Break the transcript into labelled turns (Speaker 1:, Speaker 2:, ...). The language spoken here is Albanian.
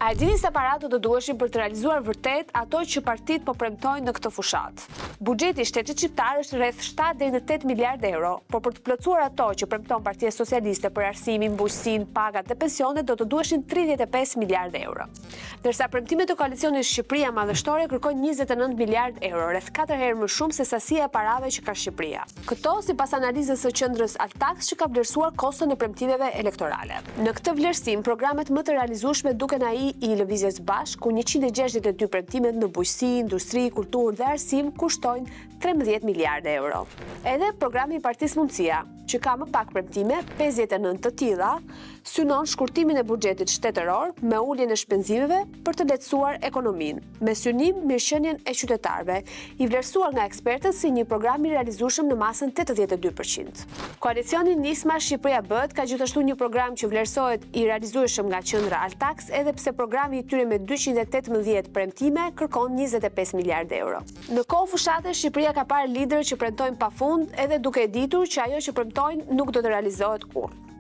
Speaker 1: A e dini se parat do të duheshin për të realizuar vërtet ato që partitë po premtojnë në këtë fushat? Buxheti i shtetit shqiptar është rreth 7 deri në 8 miliard euro, por për të plotësuar ato që premton Partia Socialiste për arsimin, bujqësinë, pagat dhe pensionet do të duheshin 35 miliard euro. Ndërsa premtimet e koalicionit Shqipëria Madhështore kërkojnë 29 miliard euro, rreth 4 herë më shumë se sasia e parave që ka Shqipëria. Këto sipas analizës së qendrës Altax që ka vlerësuar koston e premtimeve elektorale. Në këtë vlerësim, programet më të realizueshme duken ai i Lëvizjes Bashk, ku 162 premtimet në bujqësi, industri, kulturë dhe arsim kushtojnë 13 miliardë euro. Edhe programi i Partisë Mundësia, që ka më pak premtime, 59 të tilla, synon shkurtimin e buxhetit shtetëror me uljen e shpenzimeve për të lehtësuar ekonominë, me synim mirëqenien e qytetarëve, i vlerësuar nga ekspertët si një program i realizueshëm në masën 82%. Koalicioni Nisma Shqipëria Bëhet ka gjithashtu një program që vlerësohet i realizueshëm nga qendra Altax, edhe pse programi i tyre me 218 premtime kërkon 25 miliardë euro. Në kohë fushate, Shqipëria ka parë liderë që premtojnë pafund, edhe duke e ditur që ajo që premtojnë nuk do të realizohet kurrë.